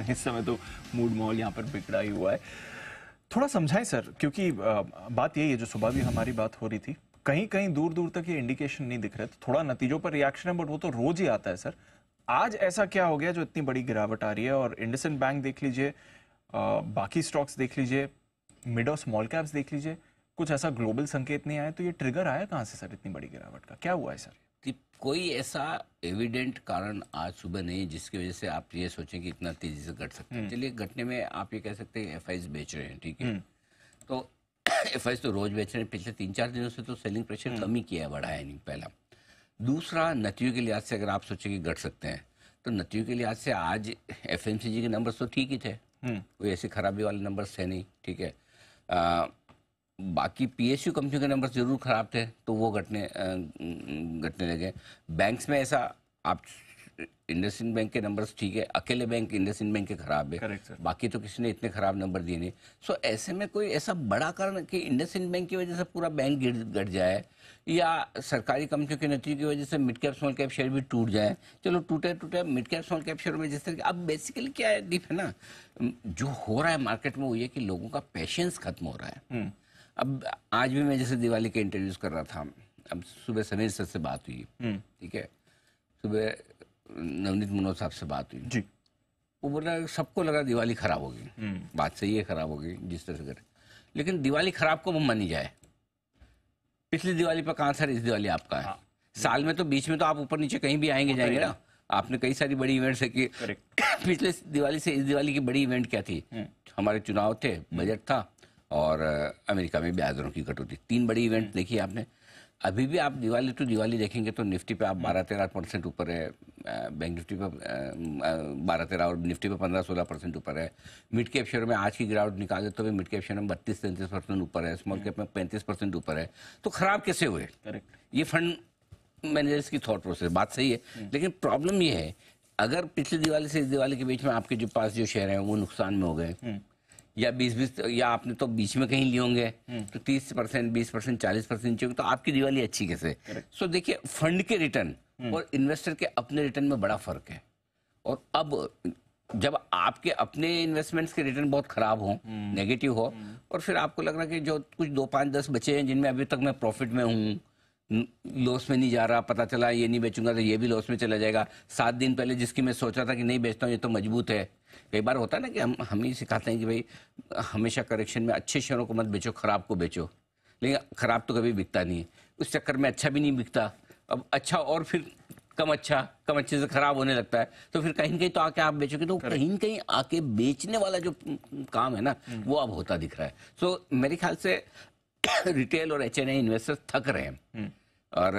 इस समय तो मूड माहौल यहाँ पर बिगड़ा ही हुआ है। थोड़ा समझाएं सर, क्योंकि बात यही है, जो सुबह भी हमारी बात हो रही थी, कहीं कहीं दूर दूर तक ये इंडिकेशन नहीं दिख रहे, तो थोड़ा नतीजों पर रिएक्शन है, बट वो तो रोज ही आता है सर। आज ऐसा क्या हो गया जो इतनी बड़ी गिरावट आ रही है? और इंडसइंड बैंक देख लीजिए, बाकी स्टॉक्स देख लीजिए, मिड और स्मॉल कैप्स देख लीजिए, कुछ ऐसा ग्लोबल संकेत नहीं आया, तो ये ट्रिगर आया कहाँ से सर इतनी बड़ी गिरावट का? क्या हुआ है सर? कि कोई ऐसा एविडेंट कारण आज सुबह नहीं है जिसकी वजह से आप ये सोचें कि इतना तेजी से घट सकते हैं। चलिए, घटने में आप ये कह सकते हैं एफआईज बेच रहे हैं, ठीक है, तो एफआईज तो रोज बेच रहे हैं। पिछले 3-4 दिनों से तो सेलिंग प्रेशर कम ही किया है, बढ़ाया नहीं। पहला। दूसरा, नतीजों के लिहाज से अगर आप सोचें कि घट सकते हैं, तो नतीजों के लिहाज से आज एफएमसीजी के नंबर्स तो ठीक ही थे, कोई ऐसी खराबी वाले नंबर्स थे नहीं, ठीक है। बाकी पीएसयू कंपनियों के नंबर जरूर खराब थे, तो वो घटने लगे। बैंक्स में ऐसा, आप इंडसइंड बैंक के नंबर्स ठीक है, अकेले बैंक इंडसइंड बैंक के खराब है, बाकी तो किसी ने इतने खराब नंबर दिए नहीं। सो ऐसे में कोई ऐसा बड़ा कारण कि इंडसइंड बैंक की वजह से पूरा बैंक घट जाए, या सरकारी कंपनियों के नतीजे की वजह से mid cap small cap share भी टूट जाए। चलो, टूटे mid cap small cap share में जिस तरह, अब बेसिकली क्या है दीप, है ना, जो हो रहा है मार्केट में वो ये कि लोगों का पेशेंस खत्म हो रहा है। अब आज भी मैं जैसे दिवाली के इंटरव्यूज कर रहा था, अब सुबह समीर सर से बात हुई, ठीक है, सुबह नवनीत मनोज साहब से बात हुई जी। वो बोला सबको लगा दिवाली खराब होगी, बात सही है, खराब होगी जिस तरह से करे, लेकिन दिवाली खराब को मानी जाए। पिछली दिवाली पर कहाँ सर, इस दिवाली आपका है। साल में तो बीच में तो आप ऊपर नीचे कहीं भी आएंगे जाएंगे ना। आपने कई सारी बड़ी इवेंट्स है कि पिछले दिवाली से इस दिवाली की बड़ी इवेंट क्या थी? हमारे चुनाव थे, बजट था, और अमेरिका में ब्याज दरों की कटौती। 3 बड़ी इवेंट देखी आपने। अभी भी आप दिवाली टू दिवाली देखेंगे तो निफ्टी पे आप 12-13% ऊपर है, बैंक निफ्टी पे 12-13 और निफ्टी पे 15-16% ऊपर है। मिड कैप शेयर में आज की गिरावट निकाले तो मिड कैप शेयर में 32-33% ऊपर है, स्मॉल कैप में 35% ऊपर है। तो खराब कैसे हुए? ये फंड मैनेजर्स की थॉट प्रोसेस, बात सही है, लेकिन प्रॉब्लम ये है, अगर पिछली दिवाली से इस दिवाली के बीच में आपके जो पास जो शेयर हैं वो नुकसान में हो गए, या 20 या आपने तो बीच में कहीं लिए होंगे, तो 30%, 20%, 40% चाहिए, तो आपकी दिवाली अच्छी कैसे? सो देखिए, फंड के रिटर्न और इन्वेस्टर के अपने रिटर्न में बड़ा फर्क है। और अब जब आपके अपने इन्वेस्टमेंट्स के रिटर्न बहुत खराब हो, नेगेटिव हो, और फिर आपको लग रहा है कि जो कुछ 2, 5, 10 बचे हैं जिनमें अभी तक मैं प्रॉफिट में हूँ, लॉस में नहीं जा रहा, पता चला ये नहीं बेचूंगा तो ये भी लॉस में चला जाएगा। 7 दिन पहले जिसकी मैं सोचा था कि नहीं बेचता हूँ, ये तो मजबूत है। कई बार होता है ना कि हम ही सिखाते हैं कि भाई हमेशा करेक्शन में अच्छे शेयरों को मत बेचो, खराब को बेचो, लेकिन खराब तो कभी बिकता नहीं है। उस चक्कर में अच्छा भी नहीं बिकता, अब अच्छा और फिर कम अच्छे से खराब होने लगता है, तो फिर कहीं कहीं तो आके आप बेचोगे, तो कहीं कहीं आके बेचने वाला जो काम है ना, वो अब होता दिख रहा है। सो मेरे ख्याल से रिटेल और एचएनआई इन्वेस्टर्स थक रहे हैं, और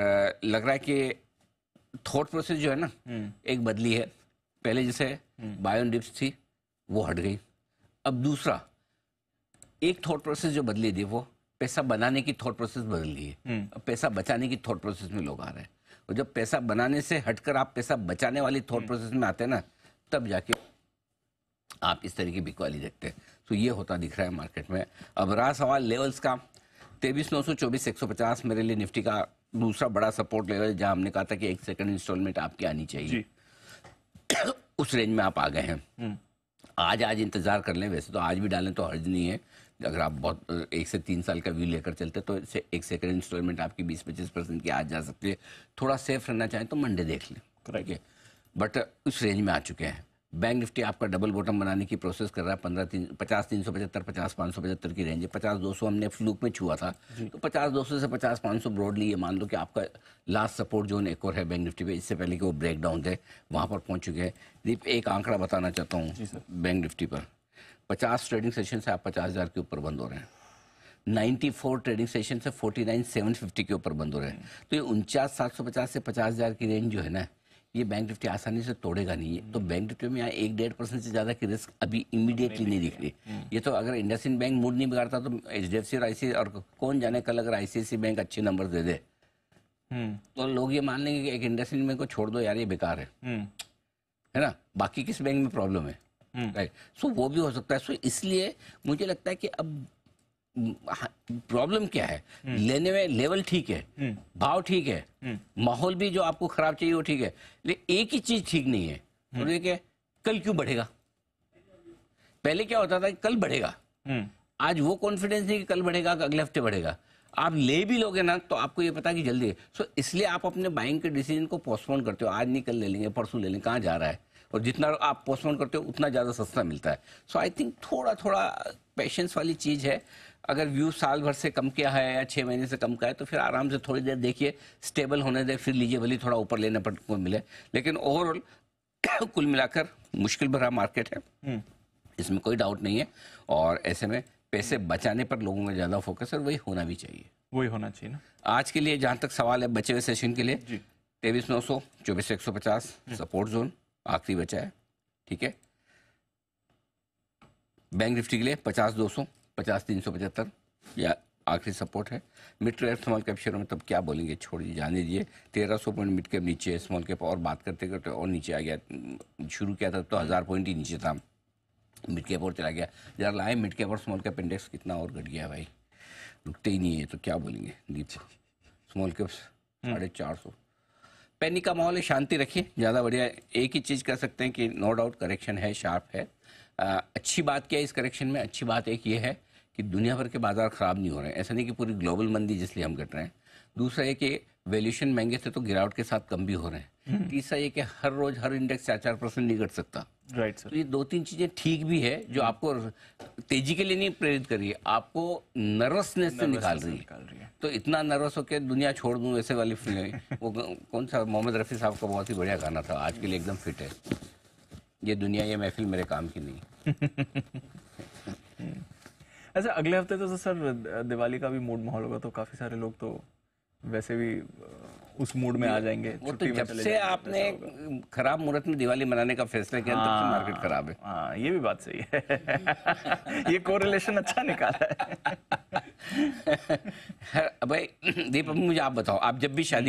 लग रहा है कि थॉट प्रोसेस जो है ना, एक बदली है। पहले जैसे बाय ऑन डिप्स थी, वो हट गई। अब दूसरा एक थॉट प्रोसेस जो बदली थी, वो पैसा बनाने की थॉट प्रोसेस बदली है। अब पैसा बचाने की थॉट प्रोसेस में लोग आ रहे हैं, और जब पैसा बनाने से हटकर आप पैसा बचाने वाली थॉट प्रोसेस में आते हैं ना, तब जाके आप इस तरह की बिकवाली देखते हैं। तो ये होता दिख रहा है मार्केट में। अब रहा सवाल लेवल्स का, 23,924-150 मेरे लिए निफ्टी का दूसरा बड़ा सपोर्ट लेवल, जहां हमने कहा था कि एक सेकंड इंस्टॉलमेंट आपकी आनी चाहिए, उस रेंज में आप आ गए हैं। आज इंतजार कर लें, वैसे तो आज भी डालें तो हर्ज नहीं है। अगर आप बहुत 1 से 3 साल का व्यू लेकर चलते तो एक सेकंड इंस्टॉलमेंट आपकी 20-25% की आज जा सकती है। थोड़ा सेफ रहना चाहें तो मंडे देख लें, ठीक है, बट उस रेंज में आ चुके हैं। बैंक निफ्टी आपका डबल बॉटम बनाने की प्रोसेस कर रहा है। 50-375, 50-575 की रेंज है। 50-200 हमने फ्लूक में छुआ था, तो 50-200 से 50-500 ब्रॉडली ये मान लो कि आपका लास्ट सपोर्ट जोन एक और है बैंक निफ्टी पे। इससे पहले कि वो ब्रेक डाउन थे, वहाँ पर पहुँच चुके हैं। दीप, एक आंकड़ा बताना चाहता हूँ बैंक निफ्टी पर। 50 ट्रेडिंग सेशन से आप 50,000 के ऊपर बंद हो रहे हैं। 94 ट्रेडिंग सेशन से 49,750 के ऊपर बंद हो रहे हैं। तो ये 49,750 से 50,000 की रेंज जो है ना, ये बैंक निफ्टी आसानी से तोड़ेगा नहीं है। तो बैंक निफ्टी में यहाँ 1-1.5% से ज्यादा की रिस्क अभी इमीडिएटली नहीं दिख रही। ये तो अगर इंडसइंड बैंक मूड नहीं बिगाड़ता तो एचडीएफसी और आईसीआई, और कौन जाने कल अगर आईसीआईसीआई बैंक अच्छे नंबर दे दे, तो लोग ये मान लेंगे कि एक इंडसइंड बैंक को छोड़ दो यार, ये बेकार है ना, बाकी किस बैंक में प्रॉब्लम है, राइट। सो वो भी हो सकता है। सो इसलिए मुझे लगता है कि अब प्रॉब्लम क्या है, लेने में लेवल ठीक है, भाव ठीक है, माहौल भी जो आपको खराब चाहिए वो ठीक है, लेकिन एक ही चीज ठीक नहीं है, और ये क्या, कल क्यों बढ़ेगा? पहले क्या होता था कि कल बढ़ेगा, आज वो कॉन्फिडेंस नहीं कि कल बढ़ेगा कि अगले हफ्ते बढ़ेगा। आप ले भी लोगे ना तो आपको ये पता कि जल्दी है। सो इसलिए आप अपने बाइंग के डिसीजन को पोस्टपोन करते हो, आज नहीं कल ले लेंगे, परसों ले लेंगे, कहाँ जा रहा है, और जितना आप पोस्टपोन करते हो उतना ज़्यादा सस्ता मिलता है। सो आई थिंक थोड़ा थोड़ा पेशेंस वाली चीज़ है। अगर व्यू साल भर से कम किया है या 6 महीने से कम का है तो फिर आराम से थोड़ी देर देखिए, स्टेबल होने दे, फिर लीजिए, भले थोड़ा ऊपर लेने पर को मिले। लेकिन ओवरऑल कुल मिलाकर मुश्किल भरा मार्केट है, इसमें कोई डाउट नहीं है। और ऐसे में पैसे बचाने पर लोगों का ज़्यादा फोकस है, और वही होना भी चाहिए। वही होना चाहिए ना। आज के लिए जहाँ तक सवाल है बचे हुए सेशन के लिए, 23,900, 24,150 सपोर्ट जोन आखिरी बचा है, ठीक है। बैंक निफ्टी के लिए 50,200, 50,375 या आखिरी सपोर्ट है। मिड कैप स्मॉल कैप शेयरों में तब क्या बोलेंगे, छोड़िए, जाने दीजिए। 1,300 पॉइंट मिड कैप नीचे, स्मॉल कैप और बात करते करते और नीचे आ गया। शुरू किया था तो 1,000 पॉइंट ही नीचे था, मिड कैप और चला गया। जरा लाए मिड कैप और स्मॉल कैप इंडेक्स कितना और घट गया भाई, रुकते ही नहीं है, तो क्या बोलेंगे। नीचे स्मॉल कैप 450। पैनिक का माहौल है, शांति रखिए, ज़्यादा बढ़िया। एक ही चीज़ कह सकते हैं कि नो डाउट करेक्शन है, शार्प है। अच्छी बात क्या है इस करेक्शन में, अच्छी बात एक ये है कि दुनिया भर के बाजार खराब नहीं हो रहे हैं। ऐसा नहीं कि पूरी ग्लोबल मंदी जिसलिए हम घट रहे हैं। दूसरा ये कि वैल्यूएशन महंगे थे तो गिरावट के साथ कम भी हो रहे हैं। तीसरा ये कि हर रोज हर इंडेक्स 4% नहीं घट सकता। Right sir. तो ये 2-3 चीजें ठीक भी है जो आपको तेजी के लिए नहीं प्रेरित कर रही है, आपको नर्वसनेस से निकाल रही है। तो इतना नर्वस होकर दुनिया छोड़ दूं ऐसे वाली फीलिंग, वो कौन सा मोहम्मद रफ़ी साहब का बहुत ही बढ़िया गाना था, आज के लिए एकदम फिट है। ये दुनिया, ये महफिल मेरे काम की नहीं। अच्छा, अगले हफ्ते तो सर दिवाली का भी मूड माहौल होगा, तो काफी सारे लोग तो वैसे भी उस मूड में आ जाएंगे। वो तो जब से आपने खराब मुहूर्त में दिवाली मनाने का फैसला किया तब से मार्केट खराब है। हाँ, ये भी बात सही है। ये कोरिलेशन अच्छा निकाला है। भाई दीपक, मुझे आप बताओ, आप जब भी शादी